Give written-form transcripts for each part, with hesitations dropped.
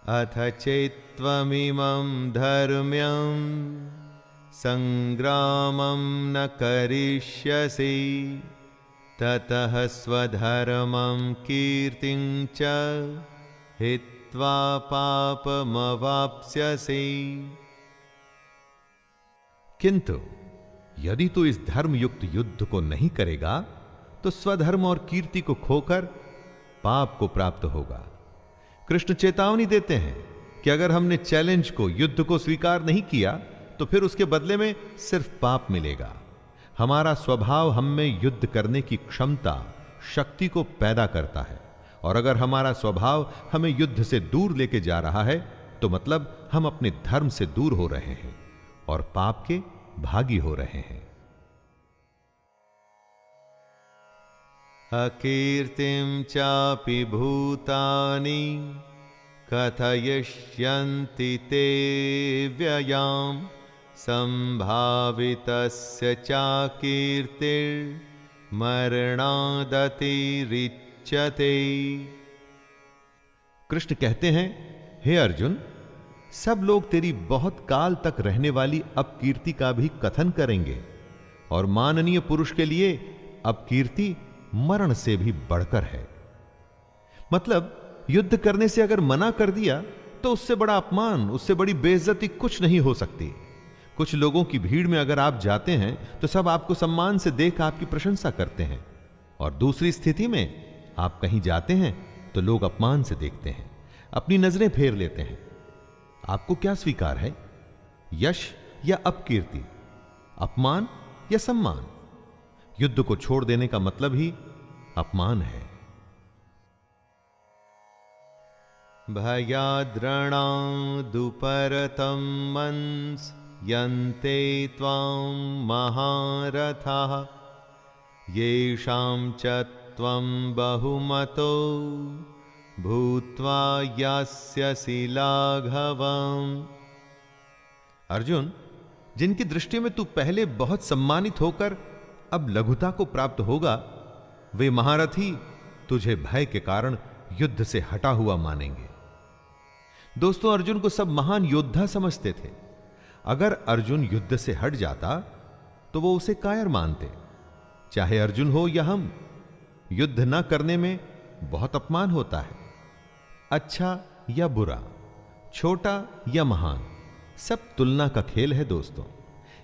अथ चेत्त्वमिमं धर्म्यं संग्रामं न करिष्यसि ततः स्वधर्मं कीर्तिं च हित्वा पापमवाप्स्यसि। किंतु यदि तू इस धर्म युक्त युद्ध को नहीं करेगा तो स्वधर्म और कीर्ति को खोकर पाप को प्राप्त होगा। कृष्ण चेतावनी देते हैं कि अगर हमने चैलेंज को, युद्ध को स्वीकार नहीं किया तो फिर उसके बदले में सिर्फ पाप मिलेगा। हमारा स्वभाव हम में युद्ध करने की क्षमता, शक्ति को पैदा करता है, और अगर हमारा स्वभाव हमें युद्ध से दूर लेके जा रहा है तो मतलब हम अपने धर्म से दूर हो रहे हैं और पाप के भागी हो रहे हैं। अकीर्तिं चापि भूतानि कथयिष्यन्ति ते व्ययां संभावितस्य चाकीर्तिर्मरणादतिरिच्यते। कृष्ण कहते हैं, हे अर्जुन, सब लोग तेरी बहुत काल तक रहने वाली अपकीर्ति का भी कथन करेंगे, और माननीय पुरुष के लिए अपकीर्ति मरण से भी बढ़कर है। मतलब युद्ध करने से अगर मना कर दिया तो उससे बड़ा अपमान, उससे बड़ी बेइज्जती कुछ नहीं हो सकती। कुछ लोगों की भीड़ में अगर आप जाते हैं तो सब आपको सम्मान से देख आपकी प्रशंसा करते हैं, और दूसरी स्थिति में आप कहीं जाते हैं तो लोग अपमान से देखते हैं, अपनी नजरें फेर लेते हैं। आपको क्या स्वीकार है, यश या अपकीर्ति, अपमान या सम्मान? युद्ध को छोड़ देने का मतलब ही अपमान है। भयाद्रणादुपरतं मंस यन्ते त्वां महारथाः येषां च त्वं बहुमतो भूत्वा यास्यसि लाघवम्। अर्जुन, जिनकी दृष्टि में तू पहले बहुत सम्मानित होकर अब लघुता को प्राप्त होगा, वे महारथी तुझे भय के कारण युद्ध से हटा हुआ मानेंगे। दोस्तों, अर्जुन को सब महान योद्धा समझते थे। अगर अर्जुन युद्ध से हट जाता तो वो उसे कायर मानते। चाहे अर्जुन हो या हम, युद्ध न करने में बहुत अपमान होता है। अच्छा या बुरा, छोटा या महान, सब तुलना का खेल है दोस्तों।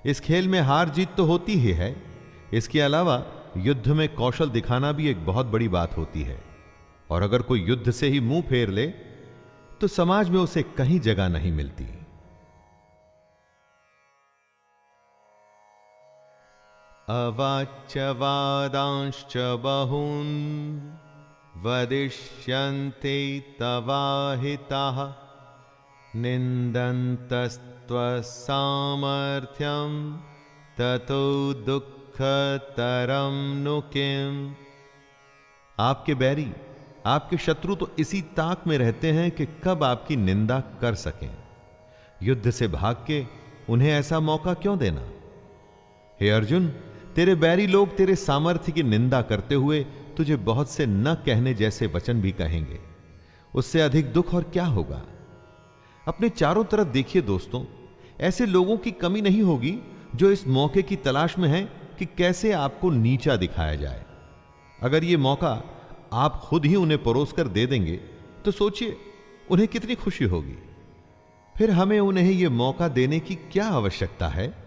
इस खेल में हार जीत तो होती ही है, इसके अलावा युद्ध में कौशल दिखाना भी एक बहुत बड़ी बात होती है। और अगर कोई युद्ध से ही मुंह फेर ले तो समाज में उसे कहीं जगह नहीं मिलती। अवाच्य वादांश्च बहून् वदिष्यन्ते तवाहिताः निन्दन्तस्त्वसामर्थ्यं ततो दुःखतरं नु किम्। आपके बैरी, आपके शत्रु तो इसी ताक में रहते हैं कि कब आपकी निंदा कर सकें। युद्ध से भाग के उन्हें ऐसा मौका क्यों देना? हे अर्जुन, तेरे बैरी लोग तेरे सामर्थ्य की निंदा करते हुए तुझे बहुत से न कहने जैसे वचन भी कहेंगे। उससे अधिक दुख और क्या होगा? अपने चारों तरफ देखिए दोस्तों, ऐसे लोगों की कमी नहीं होगी जो इस मौके की तलाश में हैं कि कैसे आपको नीचा दिखाया जाए। अगर ये मौका आप खुद ही उन्हें परोस कर दे देंगे तो सोचिए उन्हें कितनी खुशी होगी। फिर हमें उन्हें यह मौका देने की क्या आवश्यकता है?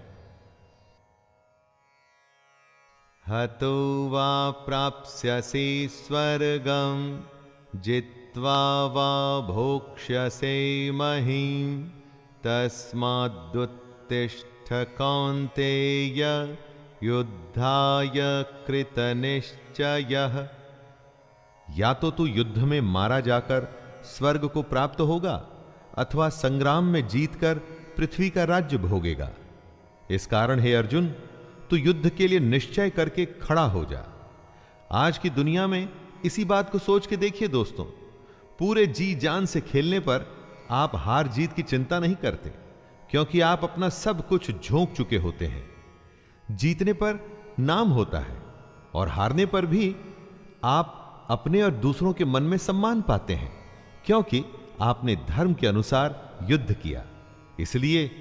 हतो वा प्राप्स्यसि स्वर्गं जित्वा वा भोक्ष्यसे महीं तस्मादुत्तिष्ठ कौन्तेय युद्धाय कृतनिश्चयः। या तो तू युद्ध में मारा जाकर स्वर्ग को प्राप्त होगा अथवा संग्राम में जीतकर पृथ्वी का राज्य भोगेगा। इस कारण हे अर्जुन, तू युद्ध के लिए निश्चय करके खड़ा हो जा। आज की दुनिया में इसी बात को सोच के देखिए दोस्तों, पूरे जी जान से खेलने पर आप हार जीत की चिंता नहीं करते, क्योंकि आप अपना सब कुछ झोंक चुके होते हैं। जीतने पर नाम होता है और हारने पर भी आप अपने और दूसरों के मन में सम्मान पाते हैं, क्योंकि आपने धर्म के अनुसार युद्ध किया। इसलिए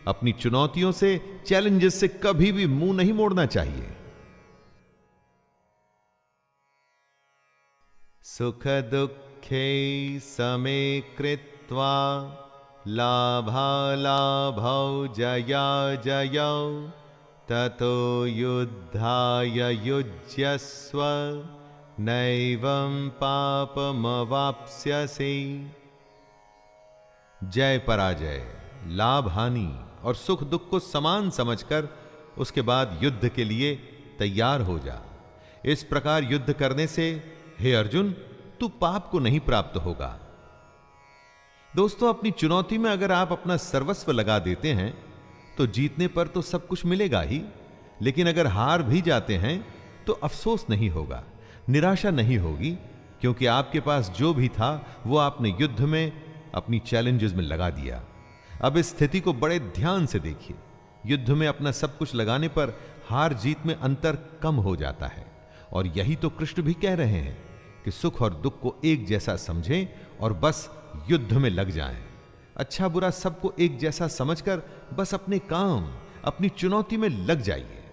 अपनी चुनौतियों से, चैलेंजेस से कभी भी मुंह नहीं मोड़ना चाहिए। सुख दुखे समे कृत्वा लाभालाभौ जया जयौ ततो युद्धाय युज्यस्व नैवं पापमवाप्स्यसि। जय पराजय, लाभ हानि और सुख दुख को समान समझकर उसके बाद युद्ध के लिए तैयार हो जा। इस प्रकार युद्ध करने से हे अर्जुन, तू पाप को नहीं प्राप्त होगा। दोस्तों, अपनी चुनौती में अगर आप अपना सर्वस्व लगा देते हैं तो जीतने पर तो सब कुछ मिलेगा ही, लेकिन अगर हार भी जाते हैं तो अफसोस नहीं होगा, निराशा नहीं होगी, क्योंकि आपके पास जो भी था वो आपने युद्ध में, अपनी चैलेंजेस में लगा दिया। अब इस स्थिति को बड़े ध्यान से देखिए। युद्ध में अपना सब कुछ लगाने पर हार जीत में अंतर कम हो जाता है, और यही तो कृष्ण भी कह रहे हैं कि सुख और दुख को एक जैसा समझें और बस युद्ध में लग जाएं। अच्छा बुरा सबको एक जैसा समझकर बस अपने काम, अपनी चुनौती में लग जाइए।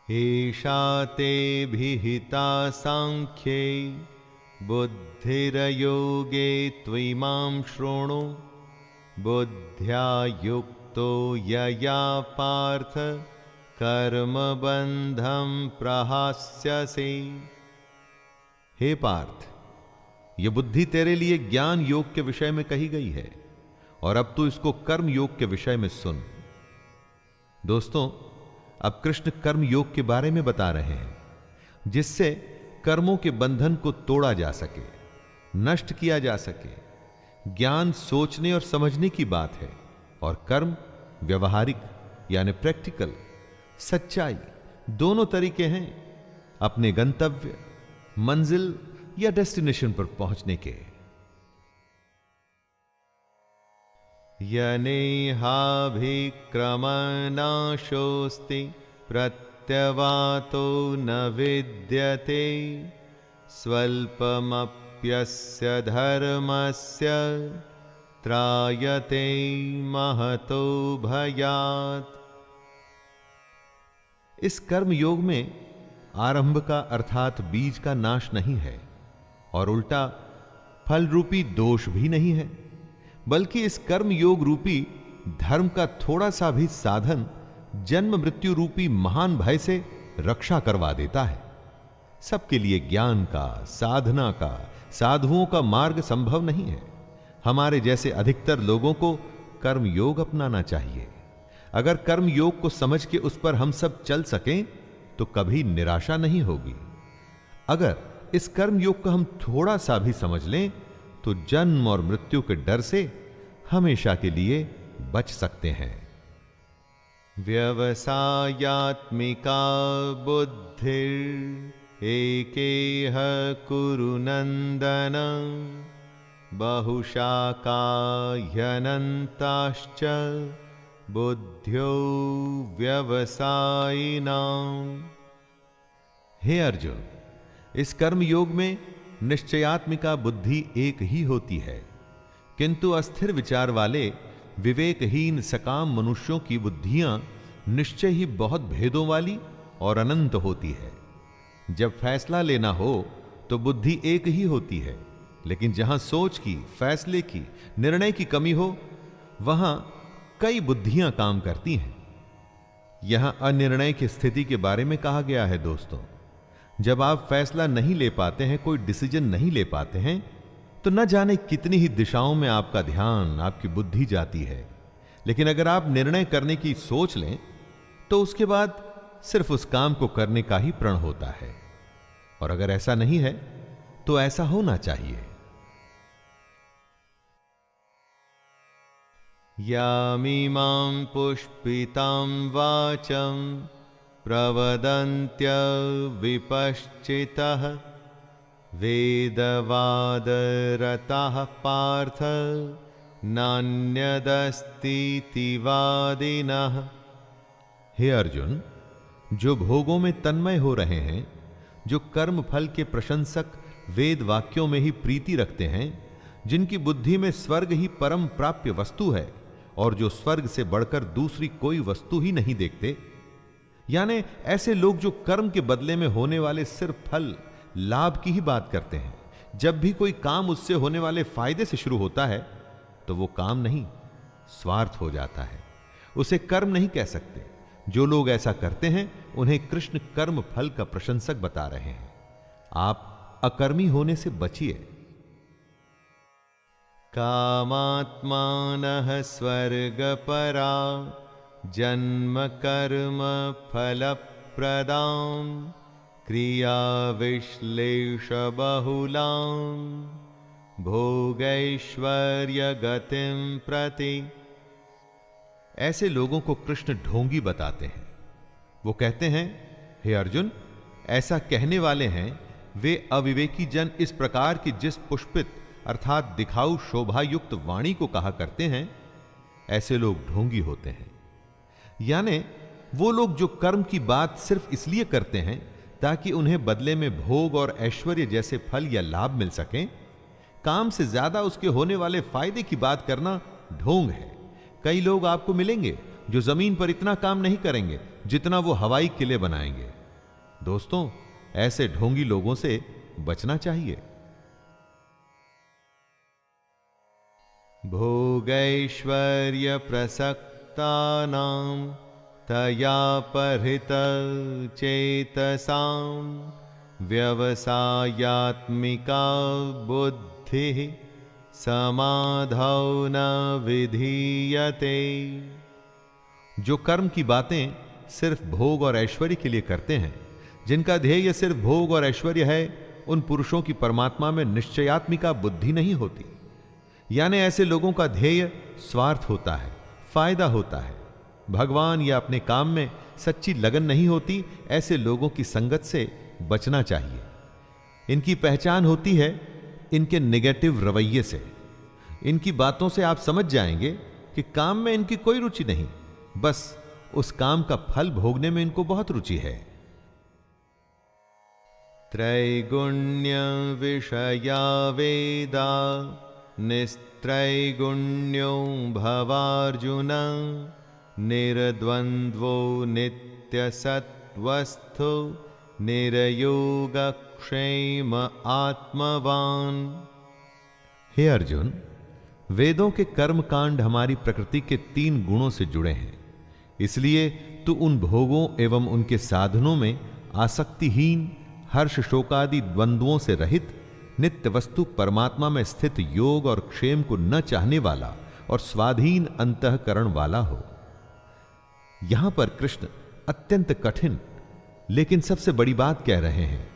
एषा ते विहिता सांख्ये बुद्धिर्योगे त्विमां शृणु बुद्ध्या युक्तो यया पार्थ कर्मबंधं प्रहास्यसि। हे पार्थ, यह बुद्धि तेरे लिए ज्ञान योग के विषय में कही गई है, और अब तू इसको कर्म योग के विषय में सुन। दोस्तों, अब कृष्ण कर्म योग के बारे में बता रहे हैं, जिससे कर्मों के बंधन को तोड़ा जा सके, नष्ट किया जा सके। ज्ञान सोचने और समझने की बात है, और कर्म व्यवहारिक यानी प्रैक्टिकल, सच्चाई, दोनों तरीके हैं अपने गंतव्य, मंजिल या डेस्टिनेशन पर पहुंचने के। यनेहाभिक्रमनाशोस्ति प्रत्यवातो न विद्यते स्वल्पमप्यस्य धर्मस्य त्रायते महतो भयात्। इस कर्म योग में आरंभ का अर्थात बीज का नाश नहीं है, और उल्टा फल रूपी दोष भी नहीं है, बल्कि इस कर्म योग रूपी धर्म का थोड़ा सा भी साधन जन्म मृत्यु रूपी महान भय से रक्षा करवा देता है। सबके लिए ज्ञान का, साधना का, साधुओं का मार्ग संभव नहीं है। हमारे जैसे अधिकतर लोगों को कर्म योग अपनाना चाहिए। अगर कर्म योग को समझ के उस पर हम सब चल सकें तो कभी निराशा नहीं होगी। अगर इस कर्म योग को हम थोड़ा सा भी समझ लें तो जन्म और मृत्यु के डर से हमेशा के लिए बच सकते हैं। व्यवसायात्मिका बुद्धिर् एकेह कुरु नन्दन बहुशाखा ह्यनन्ताश्च बुद्ध्यो व्यवसायिनाम्। हे अर्जुन, इस कर्म योग में निश्चयात्मिका बुद्धि एक ही होती है, किंतु अस्थिर विचार वाले विवेकहीन सकाम मनुष्यों की बुद्धियां निश्चय ही बहुत भेदों वाली और अनंत होती है। जब फैसला लेना हो तो बुद्धि एक ही होती है, लेकिन जहां सोच की, फैसले की, निर्णय की कमी हो वहां कई बुद्धियां काम करती हैं। यहां अनिर्णय की स्थिति के बारे में कहा गया है। दोस्तों, जब आप फैसला नहीं ले पाते हैं, कोई डिसीजन नहीं ले पाते हैं, तो न जाने कितनी ही दिशाओं में आपका ध्यान, आपकी बुद्धि जाती है। लेकिन अगर आप निर्णय करने की सोच लें तो उसके बाद सिर्फ उस काम को करने का ही प्रण होता है। और अगर ऐसा नहीं है तो ऐसा होना चाहिए। यामिमां पुष्पितां वाचं प्रवदन्त्य विपश्चितः वेदवादरताः पार्थ नान्यदस्तीति वादिनः। हे अर्जुन, जो भोगों में तन्मय हो रहे हैं, जो कर्म फल के प्रशंसक वेद वाक्यों में ही प्रीति रखते हैं, जिनकी बुद्धि में स्वर्ग ही परम प्राप्य वस्तु है और जो स्वर्ग से बढ़कर दूसरी कोई वस्तु ही नहीं देखते, यानी ऐसे लोग जो कर्म के बदले में होने वाले सिर्फ फल लाभ की ही बात करते हैं। जब भी कोई काम उससे होने वाले फायदे से शुरू होता है तो वो काम नहीं, स्वार्थ हो जाता है, उसे कर्म नहीं कह सकते। जो लोग ऐसा करते हैं उन्हें कृष्ण कर्म फल का प्रशंसक बता रहे हैं। आप अकर्मी होने से बचिए। कामात्मानः स्वर्गपरा जन्म कर्म फलप्रदां क्रिया विश्लेष बहुलां भोगैश्वर्य गतिं प्रति। ऐसे लोगों को कृष्ण ढोंगी बताते हैं। वो कहते हैं, हे अर्जुन, ऐसा कहने वाले हैं वे अविवेकी जन इस प्रकार की जिस पुष्पित अर्थात दिखाऊ शोभा युक्त वाणी को कहा करते हैं, ऐसे लोग ढोंगी होते हैं। यानी वो लोग जो कर्म की बात सिर्फ इसलिए करते हैं ताकि उन्हें बदले में भोग और ऐश्वर्य जैसे फल या लाभ मिल सकें, काम से ज्यादा उसके होने वाले फायदे की बात करना ढोंग है। कई लोग आपको मिलेंगे जो जमीन पर इतना काम नहीं करेंगे जितना वो हवाई किले बनाएंगे। दोस्तों, ऐसे ढोंगी लोगों से बचना चाहिए। भोगैश्वर्य प्रसक्तानां तया परित चेतसां व्यवसायात्मिका बुद्धिः समाधौ न विधीयते। जो कर्म की बातें सिर्फ भोग और ऐश्वर्य के लिए करते हैं, जिनका ध्येय सिर्फ भोग और ऐश्वर्य है, उन पुरुषों की परमात्मा में निश्चयात्मिका बुद्धि नहीं होती। यानी ऐसे लोगों का ध्येय स्वार्थ होता है, फायदा होता है। भगवान या अपने काम में सच्ची लगन नहीं होती। ऐसे लोगों की संगत से बचना चाहिए। इनकी पहचान होती है इनके नेगेटिव रवैये से। इनकी बातों से आप समझ जाएंगे कि काम में इनकी कोई रुचि नहीं, बस उस काम का फल भोगने में इनको बहुत रुचि है। त्रैगुण्य विषया वेदा निस्त्रैगुण्यो भवार्जुन निर्द्वन्द्वो नित्यसत्वस्थो निर्योगक्षेम आत्मवान। हे अर्जुन, वेदों के कर्म कांड हमारी प्रकृति के 3 गुणों से जुड़े हैं। इसलिए तू उन भोगों एवं उनके साधनों में आसक्तिहीन, हर्ष शोकादि द्वंद्वों से रहित, नित्य वस्तु परमात्मा में स्थित योग और क्षेम को न चाहने वाला और स्वाधीन अंतःकरण वाला हो। यहां पर कृष्ण अत्यंत कठिन लेकिन सबसे बड़ी बात कह रहे हैं।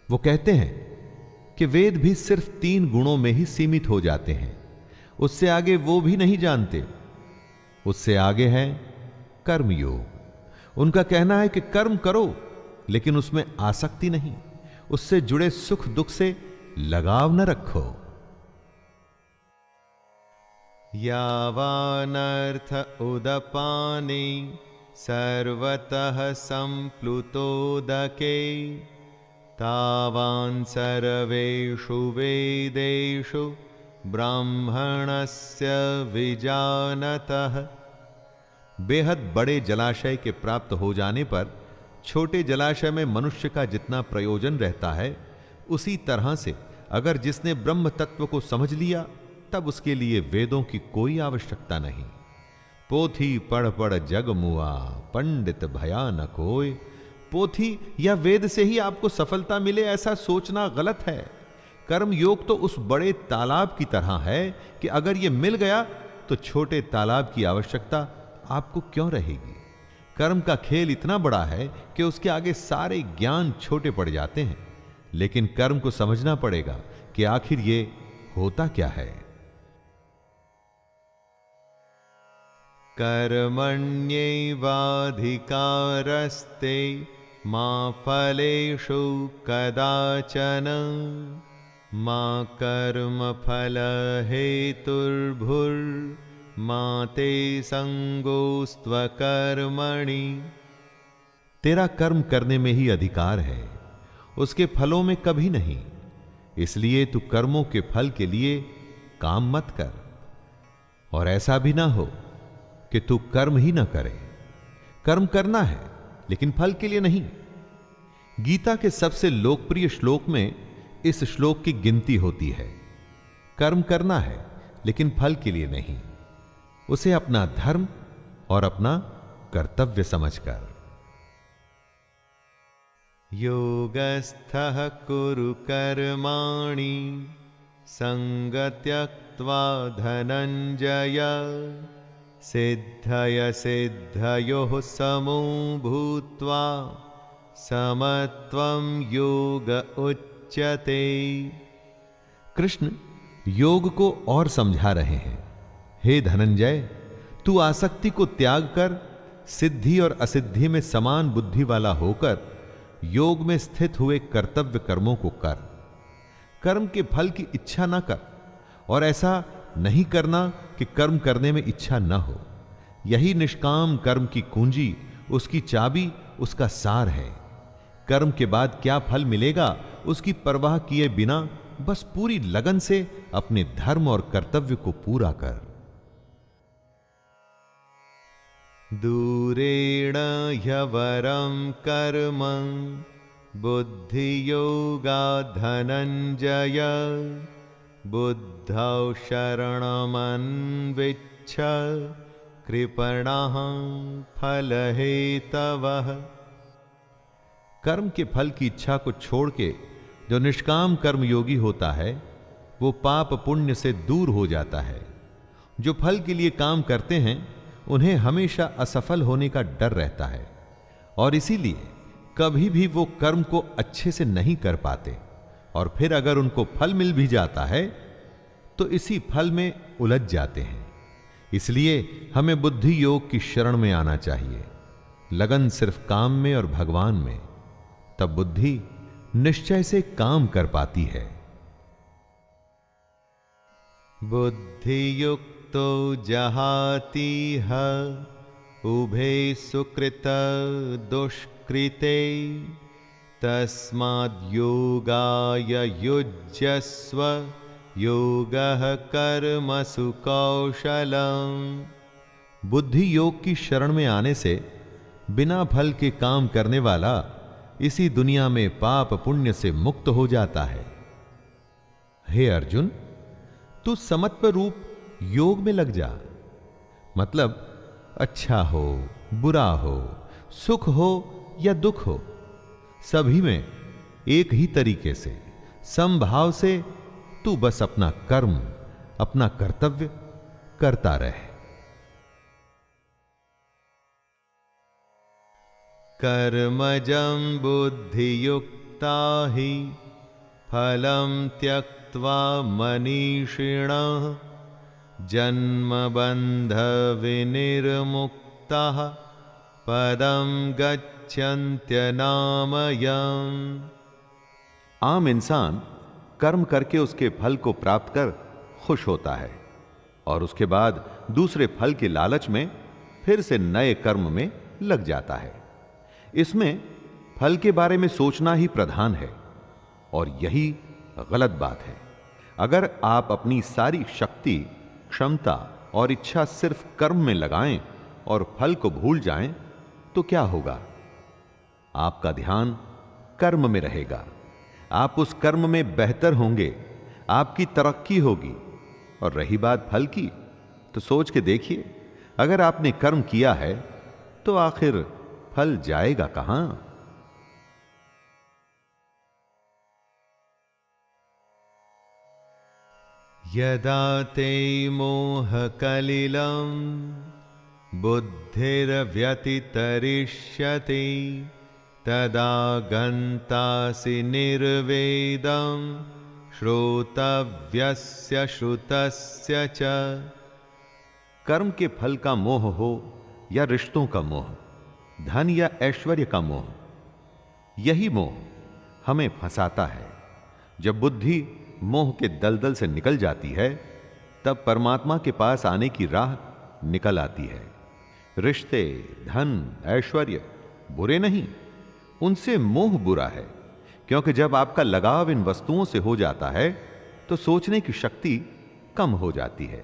वो कहते हैं कि वेद भी सिर्फ 3 गुणों में ही सीमित हो जाते हैं, उससे आगे वो भी नहीं जानते। उससे आगे है कर्मयोग। उनका कहना है कि कर्म करो लेकिन उसमें आसक्ति नहीं, उससे जुड़े सुख दुख से लगाव न रखो। यावानर्थ उदपाने सर्वतः संप्लुतोदके तावान् सर्वेषु वेदेषु ब्राह्मणस्य विजानतः। बेहद बड़े जलाशय के प्राप्त हो जाने पर छोटे जलाशय में मनुष्य का जितना प्रयोजन रहता है, उसी तरह से अगर जिसने ब्रह्म तत्व को समझ लिया तब उसके लिए वेदों की कोई आवश्यकता नहीं। पोथी पढ़ पढ़ जग मुआ, पंडित भया न कोय। पोथी या वेद से ही आपको सफलता मिले ऐसा सोचना गलत है। कर्म योग तो उस बड़े तालाब की तरह है कि अगर यह मिल गया तो छोटे तालाब की आवश्यकता आपको क्यों रहेगी। कर्म का खेल इतना बड़ा है कि उसके आगे सारे ज्ञान छोटे पड़ जाते हैं। लेकिन कर्म को समझना पड़ेगा कि आखिर ये होता क्या है। कर्मण्यैवाधिकारस्ते मा फलेषु कदाचन मा कर्मफल हेतुर्भुर्मा ते संगोस्त्वकर्मणि। तेरा कर्म करने में ही अधिकार है, उसके फलों में कभी नहीं। इसलिए तू कर्मों के फल के लिए काम मत कर। और ऐसा भी ना हो कि तू कर्म ही ना करे। कर्म करना है लेकिन फल के लिए नहीं। गीता के सबसे लोकप्रिय श्लोक में इस श्लोक की गिनती होती है। कर्म करना है लेकिन फल के लिए नहीं, उसे अपना धर्म और अपना कर्तव्य समझकर। योगस्थः कुरु कर्माणि संगत्यक्त्वा धनंजय सिद्धय सिद्धयोः समो भूत्वा समत्वं योग उच्यते। कृष्ण योग को और समझा रहे हैं। हे धनंजय, तू आसक्ति को त्याग कर सिद्धि और असिद्धि में समान बुद्धि वाला होकर योग में स्थित हुए कर्तव्य कर्मों को कर। कर्म के फल की इच्छा न कर, और ऐसा नहीं करना कि कर्म करने में इच्छा न हो। यही निष्काम कर्म की कुंजी, उसकी चाबी, उसका सार है। कर्म के बाद क्या फल मिलेगा उसकी परवाह किए बिना बस पूरी लगन से अपने धर्म और कर्तव्य को पूरा कर। दूरेण ह्यवरं कर्म बुद्धि योगा धनंजय बुद्धौ शरणमन्विच्छ कृपणः फलहेतवः। कर्म के फल की इच्छा को छोड़ के जो निष्काम कर्म योगी होता है वो पाप पुण्य से दूर हो जाता है। जो फल के लिए काम करते हैं उन्हें हमेशा असफल होने का डर रहता है, और इसीलिए कभी भी वो कर्म को अच्छे से नहीं कर पाते, और फिर अगर उनको फल मिल भी जाता है तो इसी फल में उलझ जाते हैं। इसलिए हमें बुद्धि योग की शरण में आना चाहिए। लगन सिर्फ काम में और भगवान में, तब बुद्धि निश्चय से काम कर पाती है। बुद्धि युक्तो जहातीह उभे सुकृत दुष्कृते तस्माद् योगाय युज्यस्व योगः कर्मसु कौशलम्। बुद्धि योग की शरण में आने से बिना फल के काम करने वाला इसी दुनिया में पाप पुण्य से मुक्त हो जाता है। हे अर्जुन, तू समत्व रूप योग में लग जा। मतलब अच्छा हो बुरा हो, सुख हो या दुख हो, सभी में एक ही तरीके से समभाव से तू बस अपना कर्म, अपना कर्तव्य करता रहे। कर्मजं बुद्धियुक्ता हि फलं त्यक्त्वा मनीषिणः जन्मबन्धविनिर्मुक्ताः पदं गच्छन्त्यनामयम्। आम इंसान कर्म करके उसके फल को प्राप्त कर खुश होता है, और उसके बाद दूसरे फल के लालच में फिर से नए कर्म में लग जाता है। इसमें फल के बारे में सोचना ही प्रधान है, और यही गलत बात है। अगर आप अपनी सारी शक्ति, क्षमता और इच्छा सिर्फ कर्म में लगाएं और फल को भूल जाएं, तो क्या होगा? आपका ध्यान कर्म में रहेगा, आप उस कर्म में बेहतर होंगे, आपकी तरक्की होगी। और रही बात फल की, तो सोच के देखिए, अगर आपने कर्म किया है तो आखिर फल जाएगा कहां? यदा ते मोहकलिलं बुद्धिर्व्यतितरिष्यति तदा गन्तासि निर्वेदं श्रोतव्यस्य श्रुतस्य च। कर्म के फल का मोह हो या रिश्तों का मोह, धन या ऐश्वर्य का मोह, यही मोह हमें फंसाता है। जब बुद्धि मोह के दलदल से निकल जाती है, तब परमात्मा के पास आने की राह निकल आती है। रिश्ते, धन, ऐश्वर्य बुरे नहीं, उनसे मोह बुरा है, क्योंकि जब आपका लगाव इन वस्तुओं से हो जाता है तो सोचने की शक्ति कम हो जाती है,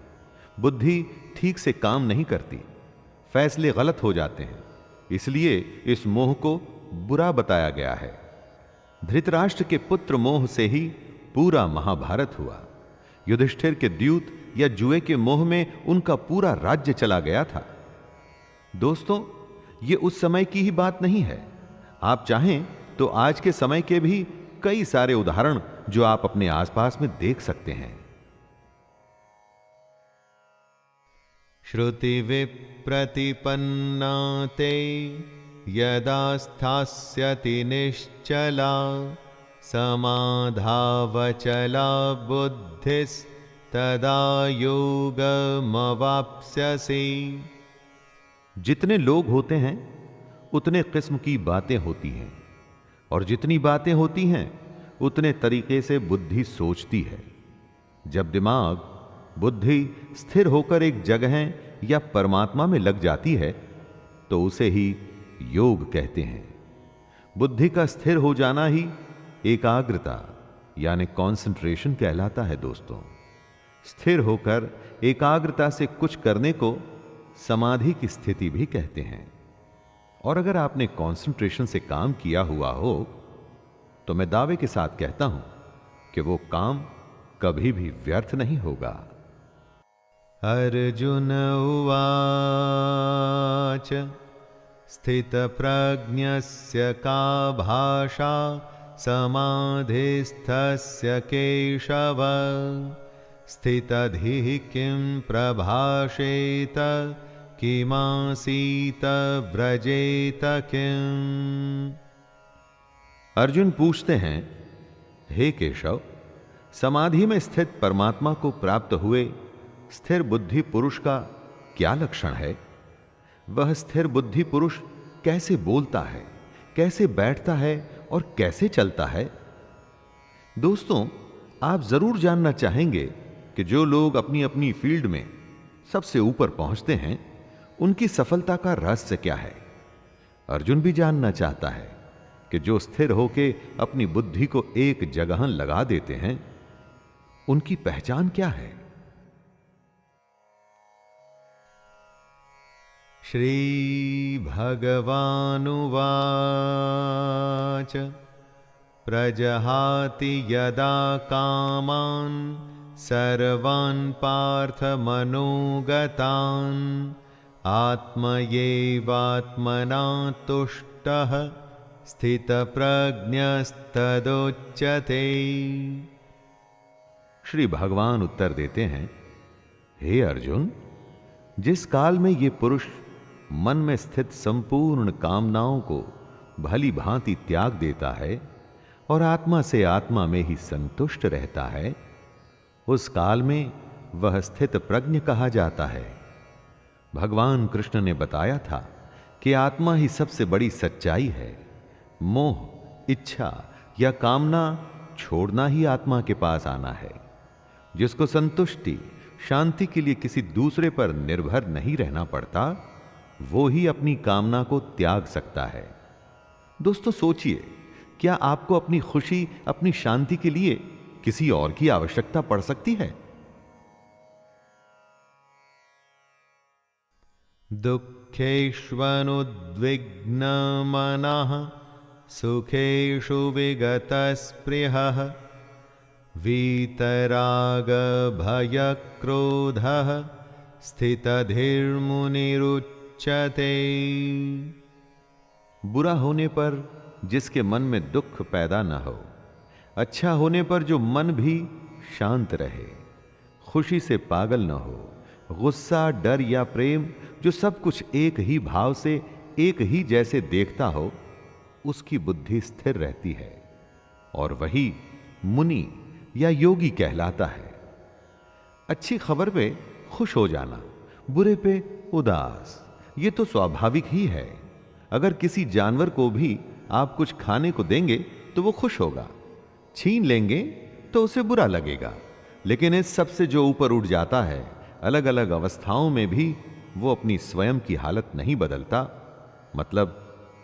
बुद्धि ठीक से काम नहीं करती, फैसले गलत हो जाते हैं। इसलिए इस मोह को बुरा बताया गया है। धृतराष्ट्र के पुत्र मोह से ही पूरा महाभारत हुआ। युधिष्ठिर के द्यूत या जुए के मोह में उनका पूरा राज्य चला गया था। दोस्तों, ये उस समय की ही बात नहीं है। आप चाहें तो आज के समय के भी कई सारे उदाहरण जो आप अपने आसपास में देख सकते हैं। श्रुति विप्रतिपन्ना ते यदा स्थास्यति निश्चला समाधावचला बुद्धिस्तदा योगमवाप्स्यसि। जितने लोग होते हैं उतने किस्म की बातें होती हैं, और जितनी बातें होती हैं उतने तरीके से बुद्धि सोचती है। जब दिमाग, बुद्धि स्थिर होकर एक जगह या परमात्मा में लग जाती है तो उसे ही योग कहते हैं। बुद्धि का स्थिर हो जाना ही एकाग्रता यानी कंसंट्रेशन कहलाता है। दोस्तों, स्थिर होकर एकाग्रता से कुछ करने को समाधि की स्थिति भी कहते हैं। और अगर आपने कंसंट्रेशन से काम किया हुआ हो तो मैं दावे के साथ कहता हूं कि वो काम कभी भी व्यर्थ नहीं होगा। अर्जुन उवाच स्थितप्रज्ञस्य का भाषा समाधिस्थस्य केशव स्थितधिः किं प्रभाषेत किमासीत व्रजेत किम्। अर्जुन पूछते हैं, हे केशव, समाधि में स्थित परमात्मा को प्राप्त हुए स्थिर बुद्धि पुरुष का क्या लक्षण है? वह स्थिर बुद्धि पुरुष कैसे बोलता है, कैसे बैठता है और कैसे चलता है? दोस्तों, आप जरूर जानना चाहेंगे कि जो लोग अपनी अपनी फील्ड में सबसे ऊपर पहुंचते हैं उनकी सफलता का रहस्य क्या है। अर्जुन भी जानना चाहता है कि जो स्थिर होके अपनी बुद्धि को एक जगह लगा देते हैं उनकी पहचान क्या है। श्री भगवानुवाच प्रजहाति यदा कामान् सर्वान् पार्थ मनोगतान् आत्मयैवात्मना तुष्टः स्थितप्रज्ञस्तदोच्यते। श्री भगवान उत्तर देते हैं, हे अर्जुन, जिस काल में ये पुरुष मन में स्थित संपूर्ण कामनाओं को भली भांति त्याग देता है और आत्मा से आत्मा में ही संतुष्ट रहता है, उस काल में वह स्थित प्रज्ञ कहा जाता है। भगवान कृष्ण ने बताया था कि आत्मा ही सबसे बड़ी सच्चाई है। मोह, इच्छा या कामना छोड़ना ही आत्मा के पास आना है। जिसको संतुष्टि, शांति के लिए किसी दूसरे पर निर्भर नहीं रहना पड़ता, वो ही अपनी कामना को त्याग सकता है। दोस्तों, सोचिए, क्या आपको अपनी खुशी, अपनी शांति के लिए किसी और की आवश्यकता पड़ सकती है? दुःखेष्वनुद्विग्नमनः सुखेषु विगतस्पृहः वीतरागभयक्रोधः स्थितधीर्मुनिरुच्यते। बुरा होने पर जिसके मन में दुख पैदा न हो, अच्छा होने पर जो मन भी शांत रहे, खुशी से पागल न हो, गुस्सा, डर या प्रेम, जो सब कुछ एक ही भाव से एक ही जैसे देखता हो, उसकी बुद्धि स्थिर रहती है और वही मुनि या योगी कहलाता है। अच्छी खबर पे खुश हो जाना, बुरे पे उदास, ये तो स्वाभाविक ही है। अगर किसी जानवर को भी आप कुछ खाने को देंगे तो वो खुश होगा, छीन लेंगे तो उसे बुरा लगेगा। लेकिन इस सब से जो ऊपर उठ जाता है, अलग अलग अवस्थाओं में भी वो अपनी स्वयं की हालत नहीं बदलता, मतलब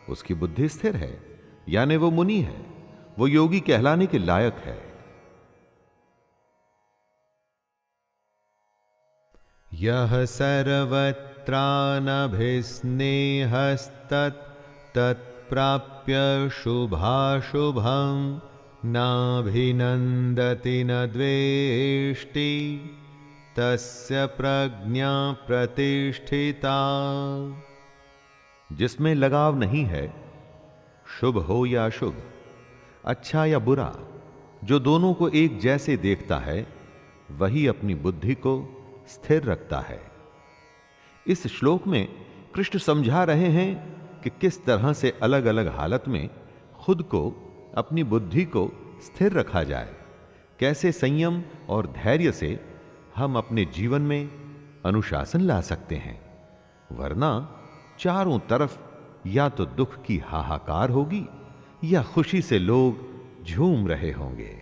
उसकी बुद्धि स्थिर है, यानी वो मुनि है। वो योगी कहलाने के लायक है। यह सर्वत्रानभिस्नेहस्तत् तत्प्राप्य शुभाशुभं नाभिनन्दति न द्वेष्टि तस्य प्रज्ञा प्रतिष्ठिता। जिसमें लगाव नहीं है, शुभ हो या अशुभ, अच्छा या बुरा, जो दोनों को एक जैसे देखता है, वही अपनी बुद्धि को स्थिर रखता है। इस श्लोक में कृष्ण समझा रहे हैं कि किस तरह से अलग अलग हालत में खुद को, अपनी बुद्धि को स्थिर रखा जाए, कैसे संयम और धैर्य से हम अपने जीवन में अनुशासन ला सकते हैं, वरना चारों तरफ या तो दुख की हाहाकार होगी या खुशी से लोग झूम रहे होंगे।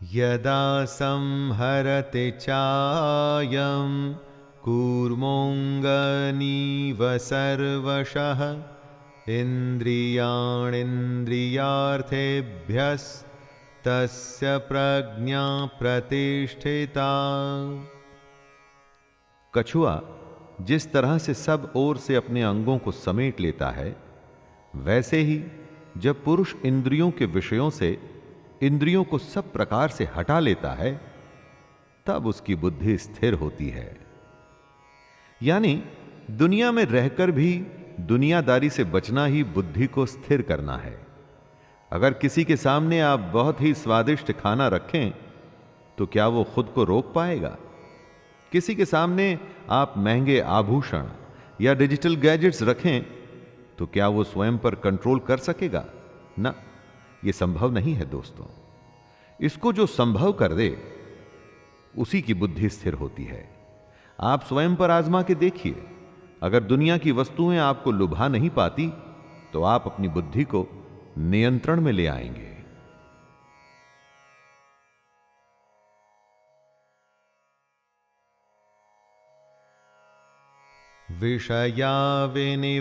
यदा संहरते चायं कूर्मोऽङ्गनीव सर्वशः इन्द्रियाणीन्द्रियार्थेभ्यस्तस्य प्रज्ञा प्रतिष्ठिता। कछुआ जिस तरह से सब ओर से अपने अंगों को समेट लेता है, वैसे ही जब पुरुष इंद्रियों के विषयों से इंद्रियों को सब प्रकार से हटा लेता है, तब उसकी बुद्धि स्थिर होती है। यानी दुनिया में रहकर भी दुनियादारी से बचना ही बुद्धि को स्थिर करना है। अगर किसी के सामने आप बहुत ही स्वादिष्ट खाना रखें, तो क्या वो खुद को रोक पाएगा? किसी के सामने आप महंगे आभूषण या डिजिटल गैजेट्स रखें, तो क्या वो स्वयं पर कंट्रोल कर सकेगा? ना, ये संभव नहीं है दोस्तों। इसको जो संभव कर दे, उसी की बुद्धि स्थिर होती है। आप स्वयं पर आजमा के देखिए, अगर दुनिया की वस्तुएं आपको लुभा नहीं पाती, तो आप अपनी बुद्धि को नियंत्रण में ले आएंगे। विषया विनिवर्तन्ते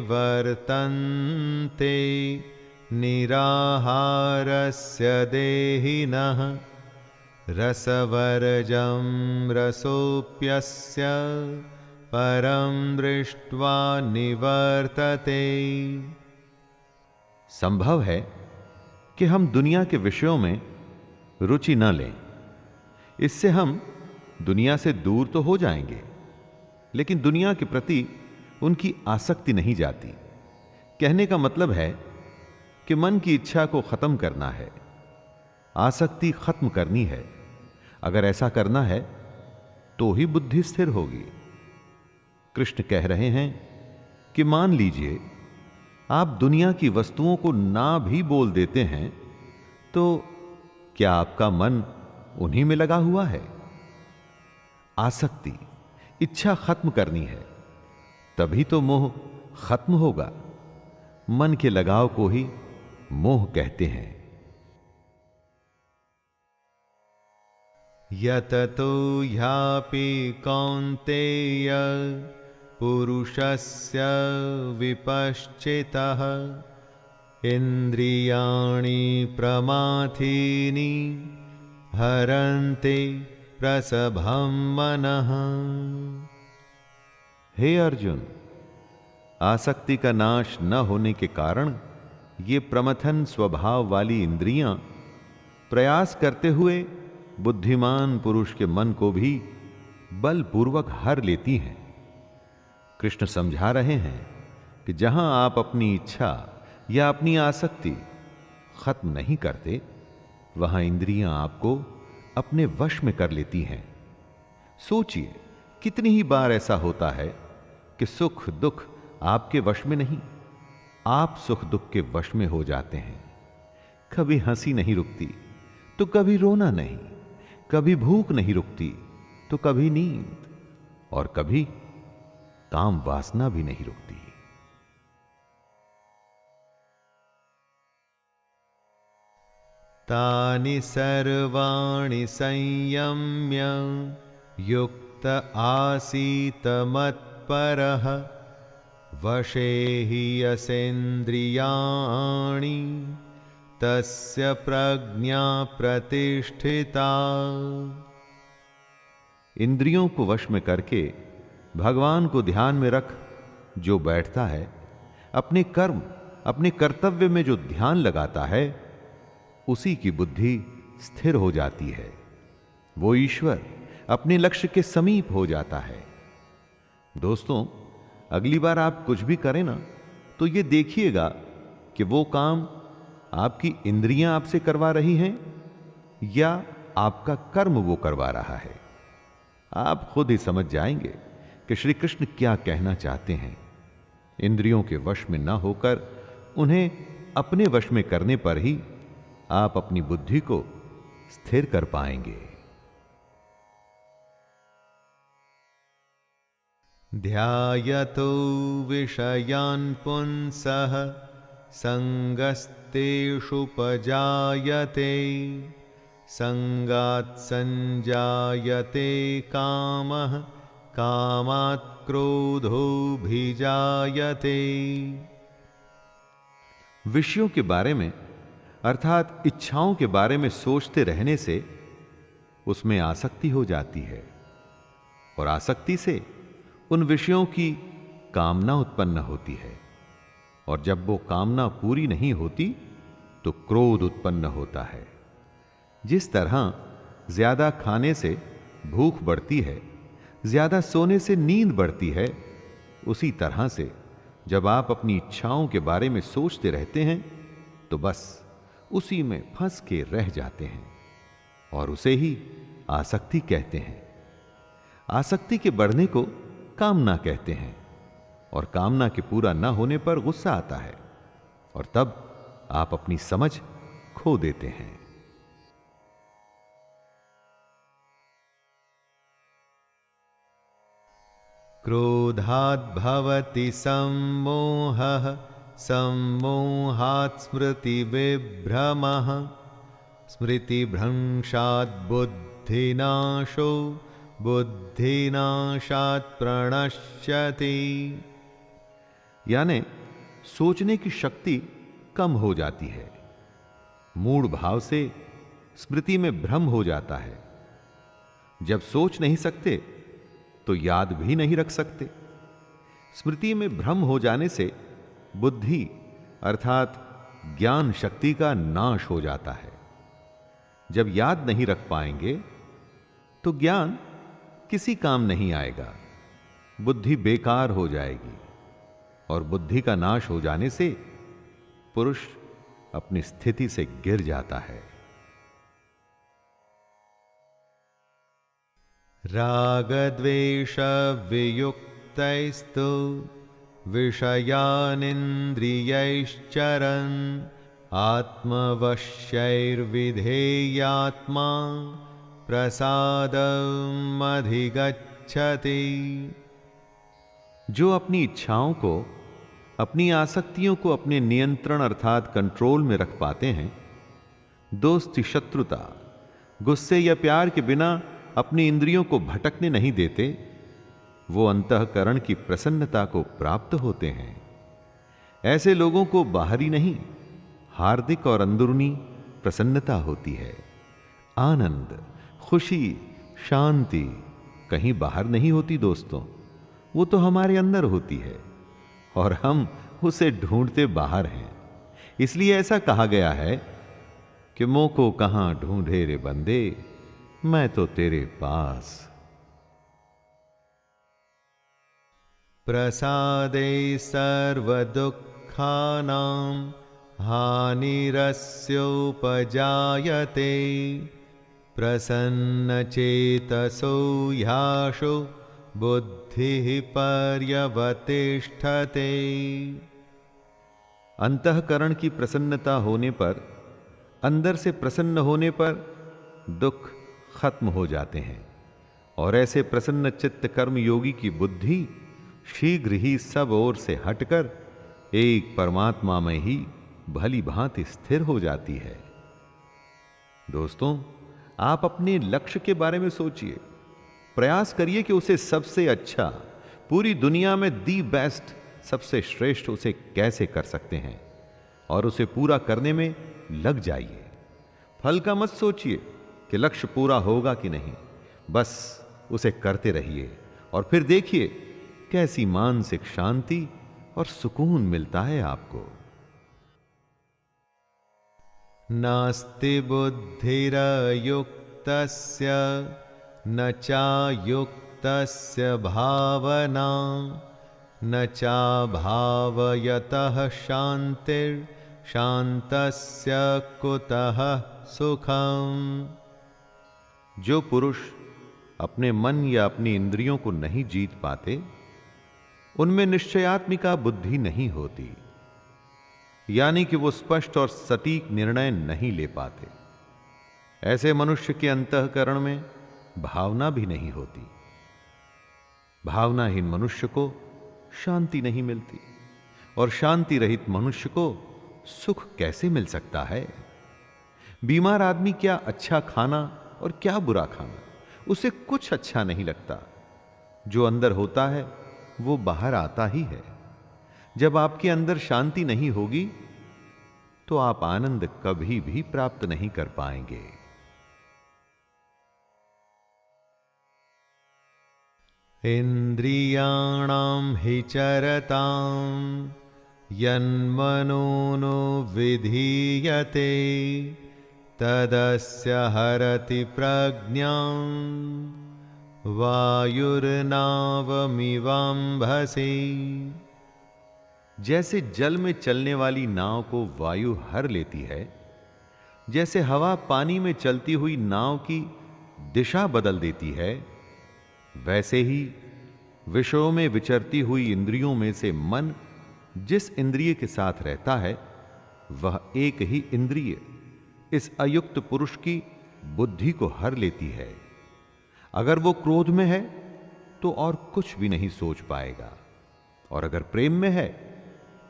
निराहारस्य देहिनः रसवर्जं रसोऽप्यस्य परं दृष्ट्वा निवर्तते। संभव है कि हम दुनिया के विषयों में रुचि न लें, इससे हम दुनिया से दूर तो हो जाएंगे, लेकिन दुनिया के प्रति उनकी आसक्ति नहीं जाती। कहने का मतलब है कि मन की इच्छा को खत्म करना है, आसक्ति खत्म करनी है। अगर ऐसा करना है तो ही बुद्धि स्थिर होगी। कृष्ण कह रहे हैं कि मान लीजिए आप दुनिया की वस्तुओं को ना भी बोल देते हैं, तो क्या आपका मन उन्हीं में लगा हुआ है? आसक्ति, इच्छा खत्म करनी है, तभी तो मोह खत्म होगा। मन के लगाव को ही मोह कहते हैं। यततो ह्यापि कौन्तेय पुरुषस्य विपश्चितः इन्द्रियाणि प्रमाथीनि हरन्ति प्रसभं मनः। हे अर्जुन, आसक्ति का नाश न होने के कारण ये प्रमथन स्वभाव वाली इंद्रियां प्रयास करते हुए बुद्धिमान पुरुष के मन को भी बलपूर्वक हर लेती हैं। कृष्ण समझा रहे हैं कि जहां आप अपनी इच्छा या अपनी आसक्ति खत्म नहीं करते, वहां इंद्रियां आपको अपने वश में कर लेती हैं। सोचिए, कितनी ही बार ऐसा होता है कि सुख दुख आपके वश में नहीं, आप सुख दुख के वश में हो जाते हैं। कभी हंसी नहीं रुकती तो कभी रोना नहीं, कभी भूख नहीं रुकती तो कभी नींद, और कभी काम वासना भी नहीं रुकती। तानि सर्वाणि संयम्य युक्त आसीत मत्परः वशे हि यसेन्द्रियाणि तस्य प्रज्ञा प्रतिष्ठिता। इंद्रियों को वश में करके भगवान को ध्यान में रख जो बैठता है, अपने कर्म अपने कर्तव्य में जो ध्यान लगाता है, उसी की बुद्धि स्थिर हो जाती है। वो ईश्वर अपने लक्ष्य के समीप हो जाता है। दोस्तों, अगली बार आप कुछ भी करें ना, तो ये देखिएगा कि वो काम आपकी इंद्रियां आपसे करवा रही हैं या आपका कर्म वो करवा रहा है। आप खुद ही समझ जाएंगे कि श्री कृष्ण क्या कहना चाहते हैं। इंद्रियों के वश में ना होकर उन्हें अपने वश में करने पर ही आप अपनी बुद्धि को स्थिर कर पाएंगे। ध्यायतो विषयान् पुंसः संगस्तेषुपजायते संगात् संजायते कामः कामात् क्रोधोऽभिजायते। विषयों के बारे में अर्थात इच्छाओं के बारे में सोचते रहने से उसमें आसक्ति हो जाती है और आसक्ति से उन विषयों की कामना उत्पन्न होती है, और जब वो कामना पूरी नहीं होती तो क्रोध उत्पन्न होता है। जिस तरह ज्यादा खाने से भूख बढ़ती है, ज्यादा सोने से नींद बढ़ती है, उसी तरह से जब आप अपनी इच्छाओं के बारे में सोचते रहते हैं तो बस उसी में फंस के रह जाते हैं, और उसे ही आसक्ति कहते हैं। आसक्ति के बढ़ने को कामना कहते हैं, और कामना के पूरा न होने पर गुस्सा आता है, और तब आप अपनी समझ खो देते हैं। क्रोधात् भवति सम्मोहः सम्मोहात् स्मृतिविभ्रमः स्मृतिभ्रंशात् बुद्धिनाशो बुद्धिनाशात् प्रणश्यति। यानी सोचने की शक्ति कम हो जाती है, मूढ़ भाव से स्मृति में भ्रम हो जाता है। जब सोच नहीं सकते तो याद भी नहीं रख सकते। स्मृति में भ्रम हो जाने से बुद्धि अर्थात ज्ञान शक्ति का नाश हो जाता है। जब याद नहीं रख पाएंगे तो ज्ञान किसी काम नहीं आएगा, बुद्धि बेकार हो जाएगी, और बुद्धि का नाश हो जाने से पुरुष अपनी स्थिति से गिर जाता है। रागद्वेष वियुक्तैस्तु विषयानिन्द्रियैश्चरन् आत्मवश्यैर्विधेयात्मा प्रसादमधिगच्छति। जो अपनी इच्छाओं को, अपनी आसक्तियों को अपने नियंत्रण अर्थात कंट्रोल में रख पाते हैं, दोस्ती शत्रुता गुस्से या प्यार के बिना अपनी इंद्रियों को भटकने नहीं देते, वो अंतःकरण की प्रसन्नता को प्राप्त होते हैं। ऐसे लोगों को बाहरी नहीं, हार्दिक और अंदरूनी प्रसन्नता होती है। आनंद, खुशी, शांति कहीं बाहर नहीं होती दोस्तों, वो तो हमारे अंदर होती है, और हम उसे ढूंढते बाहर हैं। इसलिए ऐसा कहा गया है कि मोह को कहां ढूंढे रे बंदे, मैं तो तेरे पास। प्रसादे सर्वदुःखानां हानिरस्योपजायते प्रसन्नचेतसो ह्याशो बुद्धिः पर्यवतिष्ठते। अंतःकरण की प्रसन्नता होने पर, अंदर से प्रसन्न होने पर दुख खत्म हो जाते हैं, और ऐसे प्रसन्न चित्त कर्म योगी की बुद्धि शीघ्र ही सब ओर से हटकर एक परमात्मा में ही भली भांति स्थिर हो जाती है। दोस्तों, आप अपने लक्ष्य के बारे में सोचिए, प्रयास करिए कि उसे सबसे अच्छा, पूरी दुनिया में दी बेस्ट सबसे श्रेष्ठ उसे कैसे कर सकते हैं और उसे पूरा करने में लग जाइए। फल का मत सोचिए कि लक्ष्य पूरा होगा कि नहीं, बस उसे करते रहिए और फिर देखिए कैसी मानसिक शांति और सुकून मिलता है आपको। नास्ति बुद्धिरयुक्तस्य न चायुक्तस्य भावना न चाभावयतः शांतिर्शान्तस्य कुतः सुखम। जो पुरुष अपने मन या अपनी इंद्रियों को नहीं जीत पाते, उनमें निश्चयात्मिका बुद्धि नहीं होती, यानी कि वो स्पष्ट और सटीक निर्णय नहीं ले पाते। ऐसे मनुष्य के अंतःकरण में भावना भी नहीं होती। भावनाहीन मनुष्य को शांति नहीं मिलती और शांति रहित मनुष्य को सुख कैसे मिल सकता है। बीमार आदमी क्या अच्छा खाना और क्या बुरा खाना, उसे कुछ अच्छा नहीं लगता। जो अंदर होता है वो बाहर आता ही है। जब आपके अंदर शांति नहीं होगी तो आप आनंद कभी भी प्राप्त नहीं कर पाएंगे। इंद्रियाणां हि चरतां यन्मनोनो विधीयते तदस्य हरति प्रज्ञां वायुर्नावमिवाम्भसि। जैसे जल में चलने वाली नाव को वायु हर लेती है, जैसे हवा पानी में चलती हुई नाव की दिशा बदल देती है, वैसे ही विषयों में विचरती हुई इंद्रियों में से मन जिस इंद्रिय के साथ रहता है वह एक ही इंद्रिय इस अयुक्त पुरुष की बुद्धि को हर लेती है। अगर वो क्रोध में है तो और कुछ भी नहीं सोच पाएगा, और अगर प्रेम में है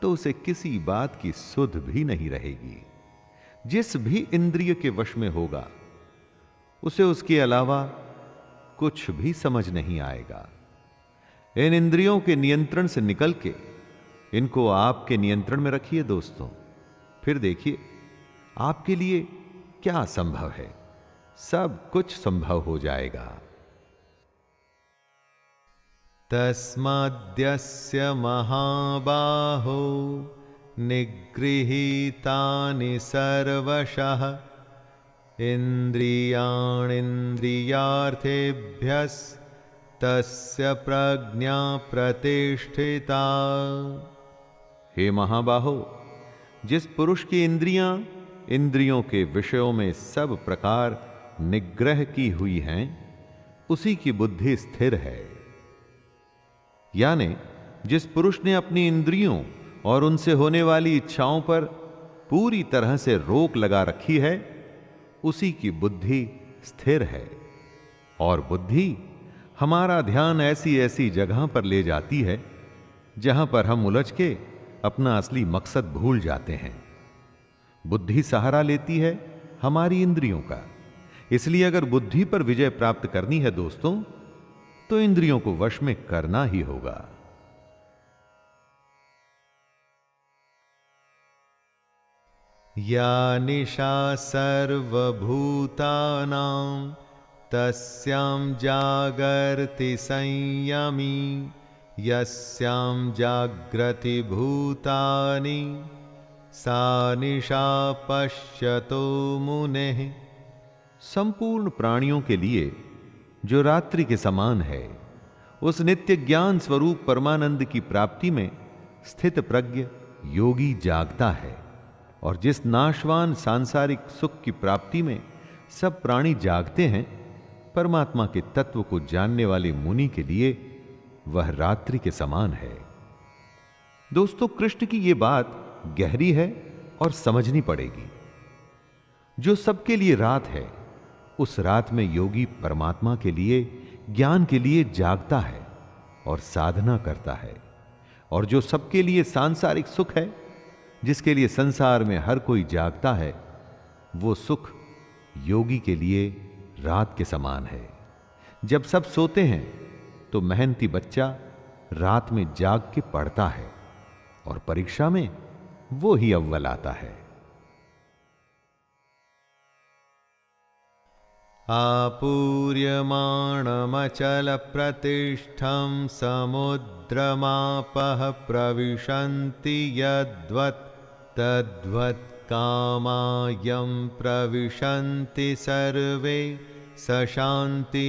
तो उसे किसी बात की सुध भी नहीं रहेगी। जिस भी इंद्रिय के वश में होगा उसे उसके अलावा कुछ भी समझ नहीं आएगा। इन इंद्रियों के नियंत्रण से निकल के इनको आपके नियंत्रण में रखिए दोस्तों, फिर देखिए आपके लिए क्या संभव है। सब कुछ संभव हो जाएगा। तस्माद्यस्य महाबाहो निगृहीतानि सर्वशः इन्द्रियाणीन्द्रियार्थेभ्यस्तस्य प्रज्ञा प्रतिष्ठिता। हे महाबाहो, जिस पुरुष की इंद्रियां इंद्रियों के विषयों में सब प्रकार निग्रह की हुई हैं, उसी की बुद्धि स्थिर है। यानी जिस पुरुष ने अपनी इंद्रियों और उनसे होने वाली इच्छाओं पर पूरी तरह से रोक लगा रखी है, उसी की बुद्धि स्थिर है। और बुद्धि हमारा ध्यान ऐसी ऐसी जगह पर ले जाती है जहां पर हम उलझ के अपना असली मकसद भूल जाते हैं। बुद्धि सहारा लेती है हमारी इंद्रियों का। इसलिए अगर बुद्धि पर विजय प्राप्त करनी है दोस्तों, तो इंद्रियों को वश में करना ही होगा। या निशा सर्वभूतानां तस्यां जागर्ति संयमी यस्यां जाग्रति भूतानि सा निशा पश्यतो मुनेः। संपूर्ण प्राणियों के लिए जो रात्रि के समान है, उस नित्य ज्ञान स्वरूप परमानंद की प्राप्ति में स्थित प्रज्ञ योगी जागता है। और जिस नाशवान सांसारिक सुख की प्राप्ति में सब प्राणी जागते हैं, परमात्मा के तत्व को जानने वाले मुनि के लिए वह रात्रि के समान है। दोस्तों, कृष्ण की यह बात गहरी है और समझनी पड़ेगी। जो सबके लिए रात है, उस रात में योगी परमात्मा के लिए, ज्ञान के लिए जागता है और साधना करता है। और जो सबके लिए सांसारिक सुख है, जिसके लिए संसार में हर कोई जागता है, वो सुख योगी के लिए रात के समान है। जब सब सोते हैं तो मेहनती बच्चा रात में जाग के पढ़ता है और परीक्षा में वो ही अव्वल आता है। आपूर्यमाणमचल प्रतिष्ठं समुद्रमापः प्रविशन्ति यद्वत् तद्वत् कामायं प्रविशन्ति सर्वे स शान्तिमाप्नोति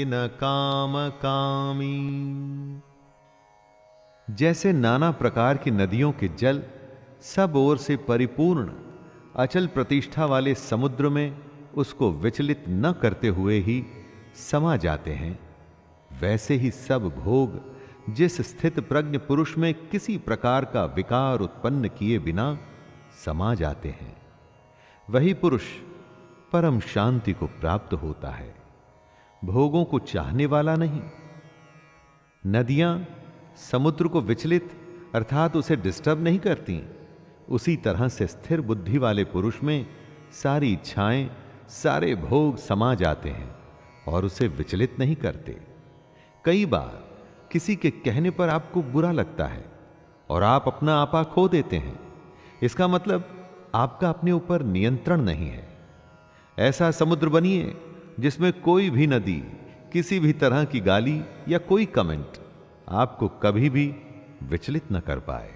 न कामकामी। जैसे नाना प्रकार की नदियों के जल सब ओर से परिपूर्ण अचल प्रतिष्ठा वाले समुद्र में उसको विचलित न करते हुए ही समा जाते हैं, वैसे ही सब भोग जिस स्थित प्रज्ञ पुरुष में किसी प्रकार का विकार उत्पन्न किए बिना समा जाते हैं, वही पुरुष परम शांति को प्राप्त होता है, भोगों को चाहने वाला नहीं। नदियां समुद्र को विचलित अर्थात उसे डिस्टर्ब नहीं करती, उसी तरह से स्थिर बुद्धि वाले पुरुष में सारी इच्छाएं, सारे भोग समा जाते हैं और उसे विचलित नहीं करते। कई बार किसी के कहने पर आपको बुरा लगता है और आप अपना आपा खो देते हैं, इसका मतलब आपका अपने ऊपर नियंत्रण नहीं है। ऐसा समुद्र बनिए जिसमें कोई भी नदी, किसी भी तरह की गाली या कोई कमेंट आपको कभी भी विचलित न कर पाए।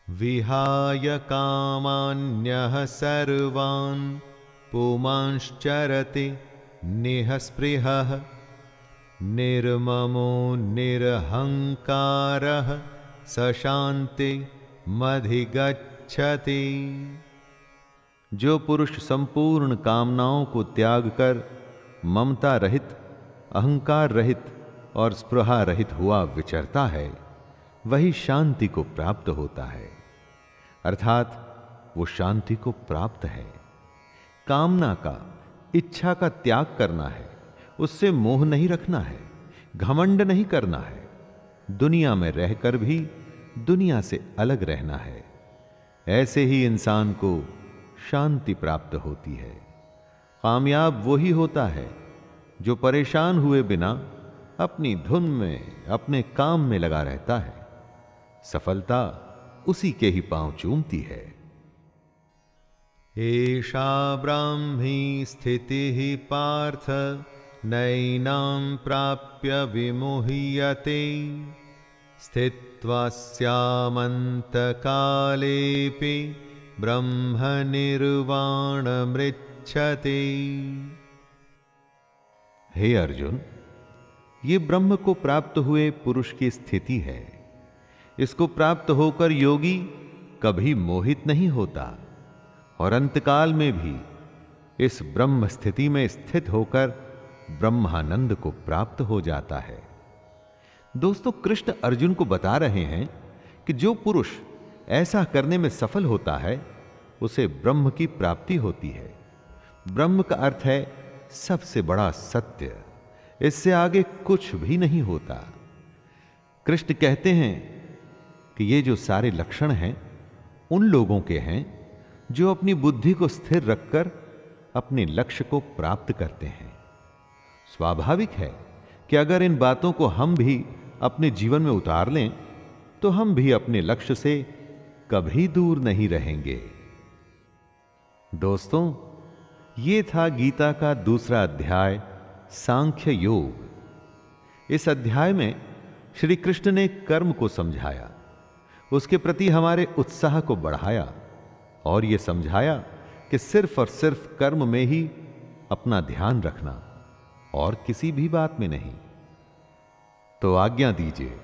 विहाय कामान्यः सर्वान् पुमांश्चरति निःस्पृहः निर्ममो निरहंकारः स शान्तिमधिगच्छति। जो पुरुष संपूर्ण कामनाओं को त्याग कर ममता रहित, अहंकार रहित और स्पृहा रहित हुआ विचरता है, वही शांति को प्राप्त होता है, अर्थात वो शांति को प्राप्त है। कामना का, इच्छा का त्याग करना है, उससे मोह नहीं रखना है, घमंड नहीं करना है, दुनिया में रहकर भी दुनिया से अलग रहना है। ऐसे ही इंसान को शांति प्राप्त होती है। कामयाब वही होता है जो परेशान हुए बिना अपनी धुन में, अपने काम में लगा रहता है। सफलता उसी के ही पांव चूमती है। एषा ब्राह्मी स्थितिः पार्थ नैनां प्राप्य विमुह्यते स्थित्वा स्यामन्तकालेऽपि ब्रह्मनिर्वाणमृच्छते। हे अर्जुन, ये ब्रह्म को प्राप्त हुए पुरुष की स्थिति है। इसको प्राप्त होकर योगी कभी मोहित नहीं होता और अंतकाल में भी इस ब्रह्म स्थिति में स्थित होकर ब्रह्मानंद को प्राप्त हो जाता है। दोस्तों, कृष्ण अर्जुन को बता रहे हैं कि जो पुरुष ऐसा करने में सफल होता है उसे ब्रह्म की प्राप्ति होती है। ब्रह्म का अर्थ है सबसे बड़ा सत्य, इससे आगे कुछ भी नहीं होता। कृष्ण कहते हैं कि ये जो सारे लक्षण हैं उन लोगों के हैं जो अपनी बुद्धि को स्थिर रखकर अपने लक्ष्य को प्राप्त करते हैं। स्वाभाविक है कि अगर इन बातों को हम भी अपने जीवन में उतार लें तो हम भी अपने लक्ष्य से कभी दूर नहीं रहेंगे। दोस्तों, ये था गीता का दूसरा अध्याय, सांख्य योग। इस अध्याय में श्री कृष्ण ने कर्म को समझाया, उसके प्रति हमारे उत्साह को बढ़ाया और यह समझाया कि सिर्फ और सिर्फ कर्म में ही अपना ध्यान रखना और किसी भी बात में नहीं। तो आज्ञा दीजिए